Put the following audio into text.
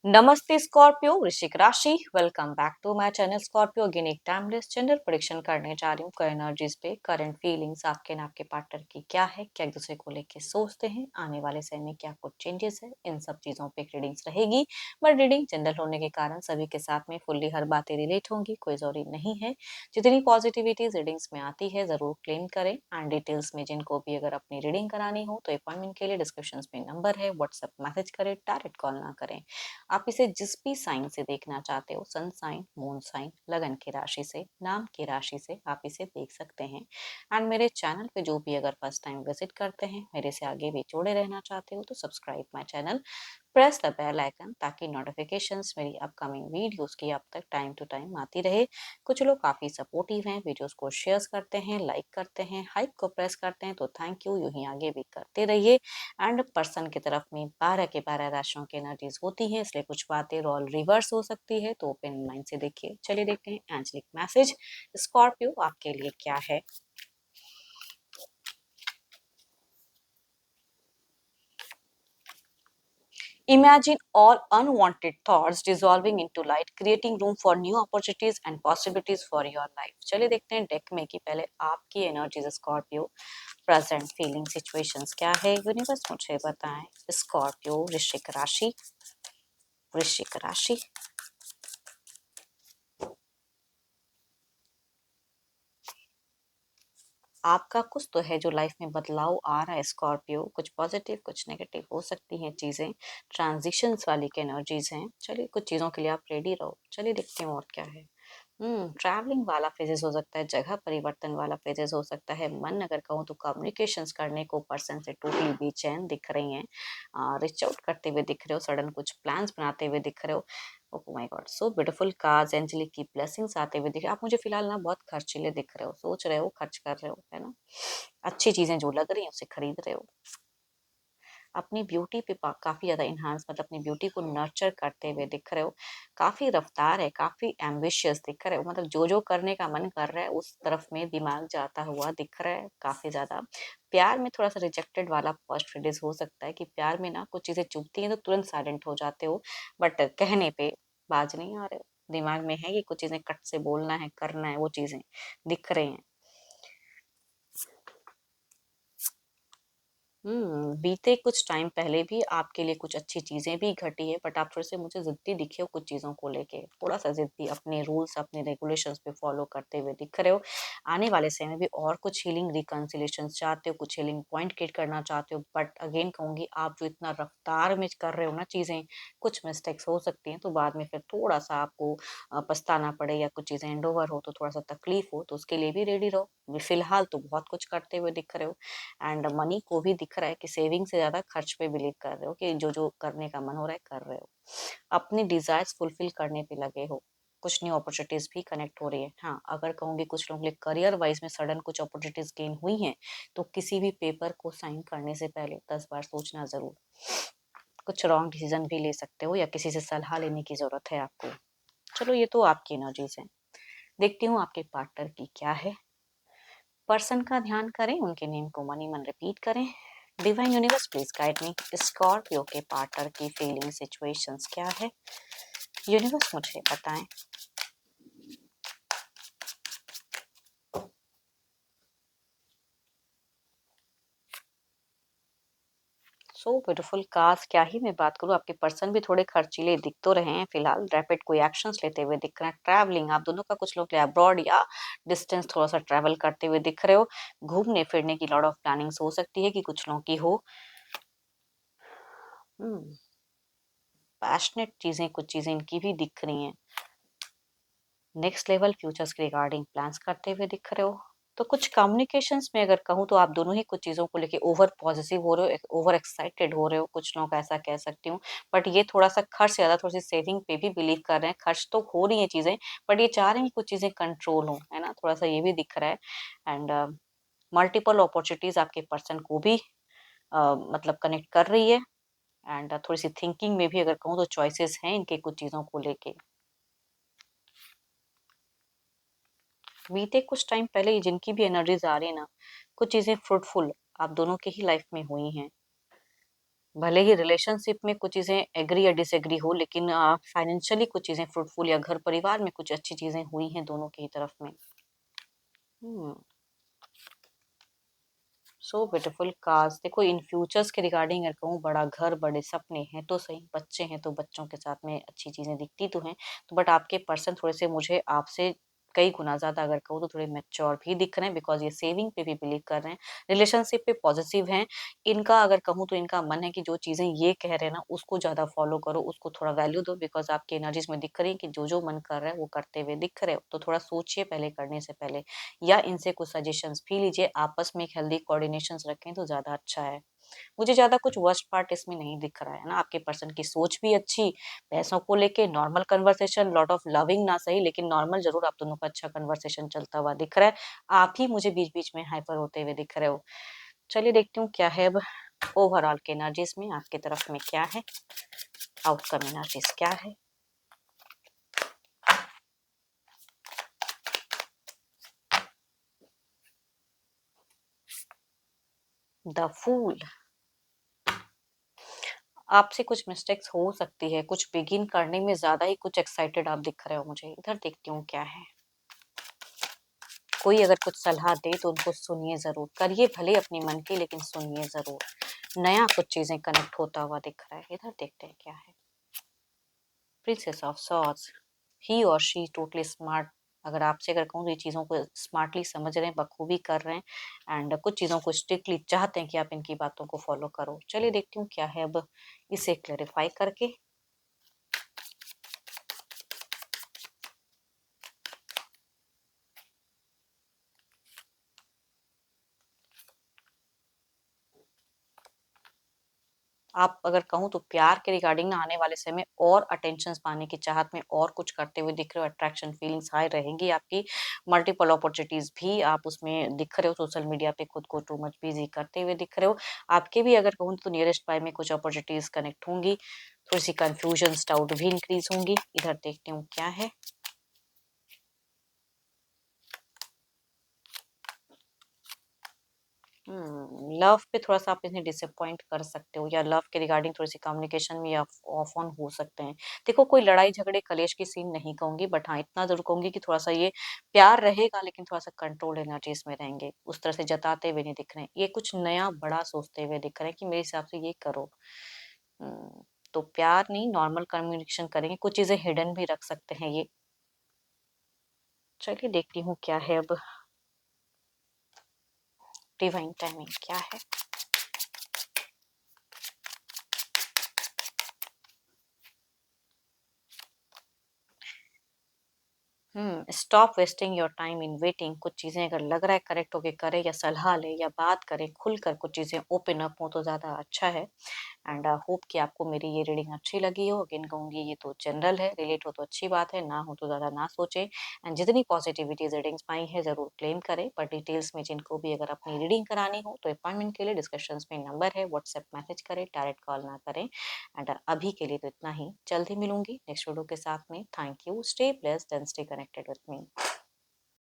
नमस्ते स्कॉर्पियो वृश्चिक राशि। Welcome back to my channel Scorpio. Again एक टाइमलेस जेंडर प्रेडिक्शन करने जा रही हूँ। एनर्जीज पे करंट फीलिंग्स आपके ना आपके पार्टनर की क्या है, क्या एक दूसरे को लेके सोचते हैं, आने वाले समय में क्या कुछ चेंजेस है, इन सब चीजों पे रीडिंग्स रहेगी। बट रीडिंग जनरल होने के कारण सभी के साथ में फुल्ली हर बातें रिलेट होंगी, कोई जरूरी नहीं है। जितनी पॉजिटिविटी रीडिंग्स में आती है जरूर क्लेम करें। एंड डिटेल्स में जिनको भी अगर अपनी रीडिंग करानी हो तो अपॉइंटमेंट के लिए डिस्क्रिप्शन में नंबर है, व्हाट्सएप मैसेज करें, डायरेक्ट कॉल ना करें। आप इसे जिस भी साइन से देखना चाहते हो, सन साइन, मून साइन, लगन की राशि से, नाम की राशि से आप इसे देख सकते हैं। एंड मेरे चैनल पे जो भी अगर फर्स्ट टाइम विजिट करते हैं, मेरे से आगे भी जुड़े रहना चाहते हो तो subscribe my channel, press the bell icon ताकि नोटिफिकेशंस मेरी अपकमिंग वीडियोस की आप तक टाइम टू टाइम आती रहे। कुछ लोग काफ़ी सपोर्टिव हैं, वीडियोस को शेयर करते हैं, लाइक करते हैं, हाइप को प्रेस करते हैं, तो थैंक यू, यूं ही आगे भी करते रहिए। एंड पर्सन की तरफ में 12 के 12 राशियों की एनर्जीज होती हैं, इसलिए कुछ बातें रोल रिवर्स हो सकती है, तो ओपन माइंड से देखिए। चलिए देखते हैं एंजलिक मैसेज स्कॉर्पियो आपके लिए क्या है। Imagine all unwanted thoughts dissolving into light, creating room for new opportunities and possibilities for your life. चलिए देखते हैं डेक में कि पहले आपकी energies Scorpio present feeling situations क्या है। यूनिवर्स मुझे बताएं। स्कॉर्पियो वृश्चिक राशि, वृश्चिक राशि। आपका कुछ तो है जो लाइफ में बदलाव आ रहा है स्कॉर्पियो, कुछ पॉजिटिव कुछ नेगेटिव हो सकती हैं चीज़ें, ट्रांजिशंस वाली की एनर्जीज हैं। चलिए कुछ चीज़ों के लिए आप रेडी रहो। चलिए देखते हैं और क्या है। ट्रैवलिंग वाला फेजेस हो सकता है, जगह परिवर्तन वाला फेजेस हो सकता है। मन अगर कहूँ तो कम्युनिकेशंस करने को पर्सन से टोटली बेचैन दिख रही हैं, रिच आउट करते हुए दिख रहे हो, सडन कुछ प्लान्स बनाते हुए दिख रहे हो। Oh my God, so beautiful cards, angelic की ब्लेसिंग्स आते हुए दिख रहे हो। आप मुझे फिलहाल ना बहुत खर्चीले दिख रहे हो, सोच रहे हो, खर्च कर रहे हो, है ना। अच्छी चीजें जो लग रही हैं उसे खरीद रहे हो। अपनी ब्यूटी पे काफ़ी ज़्यादा इन्हांस, मतलब अपनी ब्यूटी को नर्चर करते हुए दिख रहे हो। काफ़ी रफ्तार है, काफ़ी एम्बिशियस दिख रहे हो, मतलब जो करने का मन कर रहा है उस तरफ में दिमाग जाता हुआ दिख रहा है काफ़ी ज़्यादा। प्यार में थोड़ा सा रिजेक्टेड वाला फर्स्ट फ्रेजेस हो सकता है कि प्यार में ना कुछ चीज़ें चुभती हैं तो तुरंत साइलेंट हो जाते हो, बट कहने पे बाज नहीं आ रहे हो। दिमाग में है कि कुछ चीज़ें कट से बोलना है, करना है, वो चीज़ें दिख रही हैं। बीते कुछ टाइम पहले भी आपके लिए कुछ अच्छी चीज़ें भी घटी है, बट आप थोड़े से मुझे ज़िद्दी दिखे हो कुछ चीज़ों को लेके, थोड़ा-सा ज़िद्दी, अपने रूल्स, अपने रेगुलेशंस पे फ़ॉलो करते हुए दिख रहे हो। आने वाले समय में भी और कुछ हीलिंग रिकन्सिलिएशंस चाहते हो, कुछ हीलिंग पॉइंट क्रिएट करना चाहते हो, बट अगेन कहूँगी आप जो इतना रफ्तार में कर रहे हो ना चीज़ें, कुछ मिस्टेक्स हो सकती हैं, तो बाद में फिर थोड़ा-सा आपको पछताना पड़े या कुछ चीज़ें हैंड ओवर हो तो थोड़ा-सा तकलीफ हो, तो उसके लिए भी रेडी रहो। फिलहाल तो बहुत कुछ करते हुए दिख रहे हो। एंड मनी को भी दिख रहा है कि सेविंग से ज़्यादा खर्च पे बिलीव कर रहे हो, कि जो करने का मन हो रहा है कर रहे हो। अपनी डिज़ायर्स फुलफिल करने पे लगे हो। कुछ न्यू अपॉर्चुनिटीज़ भी कनेक्ट हो रही है। हाँ, अगर कहूँगी कुछ लोगों के लिए करियर वाइज़ में सडन कुछ अपॉर्चुनिटीज़ गेन हुई हैं, तो किसी भी पेपर को साइन करने से पहले 10 बार सोचना ज़रूर। कुछ रॉन्ग डिसीज़न भी ले सकते हो या किसी से सलाह लेने की ज़रूरत है आपको। चलो ये तो आपकी एनर्जीज़ हैं। देखती हूँ आपके पार्टनर की क्या है। पर्सन का ध्यान करें, उनके नेम को मनी मन रिपीट करें। Divine universe please guide me. Scorpio के पार्टनर की फीलिंग सिचुएशंस क्या है, यूनिवर्स मुझे बताएं। सो ब्यूटीफुल कार्स, क्या ही मैं बात करूँ। आपके पर्सन भी थोड़े खर्चीले दिख तो रहे हैं फिलहाल, रैपिड कोई एक्शंस लेते हुए दिख रहे हैं। ट्रैवलिंग आप दोनों का, कुछ लोग अब्रॉड या डिस्टेंस थोड़ा सा ट्रैवल करते हुए दिख रहे हो। घूमने फिरने की लॉट ऑफ प्लानिंग्स हो सकती है कि कुछ लोगों की हो। पैशनेट चीजें, कुछ चीजें इनकी भी दिख रही हैं। नेक्स्ट लेवल फ्यूचर्स के रिगार्डिंग प्लान्स करते हुए दिख रहे हो। तो कुछ कम्युनिकेशंस में अगर कहूँ तो आप दोनों ही कुछ चीज़ों को लेके ओवर पॉजिटिव हो रहे हो, ओवर एक्साइटेड हो रहे हो, कुछ लोगों का ऐसा कह सकती हूँ। बट ये थोड़ा-सा खर्च ज़्यादा, थोड़ी-सी सेविंग पे भी बिलीव कर रहे हैं। खर्च तो हो रही हैं चीज़ें, बट ये चाह रहे हैं कि कुछ चीज़ें कंट्रोल हों, है ना? थोड़ा-सा ये भी दिख रहा है। एंड मल्टीपल अपॉर्च्युनिटीज़ आपके पर्सन को भी मतलब कनेक्ट कर रही है। एंड थोड़ी-सी थिंकिंग में भी अगर कहूँ तो चॉइसेस हैं इनके कुछ चीज़ों को लेके। बीते कुछ टाइम पहले ये जिनकी भी एनर्जीज आ रही है ना, कुछ चीजें फ्रूटफुल आप दोनों के ही लाइफ में हुई हैं। भले ही रिलेशनशिप में कुछ चीज़ें एग्री या डिसएग्री हो, लेकिन फाइनेंशियली कुछ चीज़ें फ्रूटफुल या घर परिवार में कुछ अच्छी चीज़ें हुई हैं दोनों की तरफ में। हुँ, सो ब्यूटीफुल कार्ड्स। देखो इन फ्यूचर्स के रिगार्डिंग अगर कहूँ, बड़ा घर, बड़े सपने हैं तो सही, बच्चे हैं तो बच्चों के साथ में अच्छी चीज़ें दिखती तो हैं। तो बट आपके पर्सन थोड़े-से मुझे आपसे कई गुना ज़्यादा अगर कहूँ तो थोड़े मैच्योर भी दिख रहे हैं, बिकॉज़ ये सेविंग पे भी बिलीव कर रहे हैं, रिलेशनशिप पे पॉज़िटिव हैं। इनका अगर कहूँ तो इनका मन है कि जो चीज़ें ये कह रहे हैं ना उसको ज़्यादा फ़ॉलो करो, उसको थोड़ा वैल्यू दो, बिकॉज़ आपकी एनर्जीज़ में दिख रही है कि जो-जो मन कर रहा है वो करते हुए दिख रहे हो। तो थोड़ा सोचिए पहले करने से पहले, या इनसे कुछ सजेशंस भी लीजिए, आपस में एक हेल्दी कोऑर्डिनेशंस रखें तो ज़्यादा अच्छा है। मुझे ज़्यादा कुछ वर्स्ट पार्ट इसमें नहीं दिख रहा है ना, आपके पर्सन की सोच भी अच्छी, पैसों को लेके normal conversation, lot of loving ना सही लेकिन नॉर्मल ज़रूर आप दोनों का अच्छा कन्वर्सेशन चलता हुआ दिख रहा है। आप ही मुझे बीच-बीच में हाइपर होते हुए दिख रहे हो। चलिए देखती हूँ क्या है अब ओवरऑल के एनर्जीज़ में आपकी तरफ में क्या है, आउटकम एनर्जीज़ क्या है? The fool. आपसे कुछ मिस्टेक्स हो सकती है, कुछ बिगिन करने में ज़्यादा ही कुछ एक्साइटेड आप दिख रहे हो मुझे। इधर देखती हूँ क्या है। कोई अगर कुछ सलाह दे तो उनको सुनिए ज़रूर। करिए भले अपने मन की लेकिन सुनिए ज़रूर। नया कुछ चीज़ें कनेक्ट होता हुआ दिख रहा है। इधर देखते हैं क्या है। Princess of swords. ही और शी टोटली स्मार्ट। अगर आपसे अगर कहूँ तो ये चीज़ों को स्मार्टली समझ रहे हैं, बखूबी कर रहे हैं एंड कुछ चीज़ों को स्ट्रिक्टली चाहते हैं कि आप इनकी बातों को फॉलो करो। चलिए देखती हूँ क्या है अब इसे क्लैरिफाई करके। आप अगर कहूँ तो प्यार के रिगार्डिंग ना आने वाले समय और अटेंशन्स पाने की चाहत में और कुछ करते हुए दिख रहे हो, अट्रैक्शन फीलिंग्स हाई रहेंगी आपकी, मल्टीपल अपॉर्चुनिटीज़ भी आप उसमें दिख रहे हो, सोशल मीडिया पे खुद को टू मच बिज़ी करते हुए दिख रहे हो। आपके भी अगर कहूँ तो नियरेस्ट बाय में कुछ अपॉर्चुनिटीज़ कनेक्ट होंगी, थोड़ी-सी कन्फ्यूजन्स, डाउट भी इंक्रीज़ होंगी। इधर देखती हूँ क्या है। लव पे थोड़ा-सा आप इन्हें डिसअपॉइंट कर सकते हो, या लव के रिगार्डिंग थोड़ी-सी कम्युनिकेशन में आप ऑफ ऑन हो सकते हैं। देखो कोई लड़ाई झगड़े कलेश की सीन नहीं कहूँगी, बट हाँ, इतना ज़रूर कहूँगी कि थोड़ा-सा ये प्यार रहेगा लेकिन थोड़ा-सा कंट्रोल्ड एनर्जीज़ में रहेंगे। उस तरह से जताते हुए नहीं दिख रहे हैं। ये कुछ नया बड़ा सोचते हुए दिख रहे हैं कि मेरे हिसाब से ये करो। उम, तो प्यार नहीं, नॉर्मल कम्युनिकेशन करेंगे, कुछ चीज़ें हिडन भी रख सकते हैं ये। चलिए देखती हूँ क्या है अब डिवाइन टाइमिंग क्या है? Stop wasting your time in waiting. कुछ चीज़ें अगर लग रहा है करेक्ट होके करे, या सलाह ले या बात करें, खुलकर कुछ चीज़ें ओपन अप हो तो ज़्यादा अच्छा है। एंड होप कि आपको मेरी ये रीडिंग अच्छी लगी हो। अगेन कहूँगी ये तो जनरल है, रिलेट हो तो अच्छी बात है, ना हो तो ज़्यादा ना सोचें। एंड जितनी पॉजिटिविटीज़ रीडिंग्स पाई हैं ज़रूर क्लेम करें, पर डिटेल्स में जिनको भी अगर अपनी रीडिंग करानी हो तो अपॉइंटमेंट के लिए डिस्कशंस में नंबर है, व्हाट्सएप मैसेज करें, डायरेक्ट कॉल ना करें। एंड अभी के लिए तो इतना ही, जल्द ही मिलूंगी नेक्स्ट वीडियो के साथ में। Thank you, stay blessed and stay connected with me.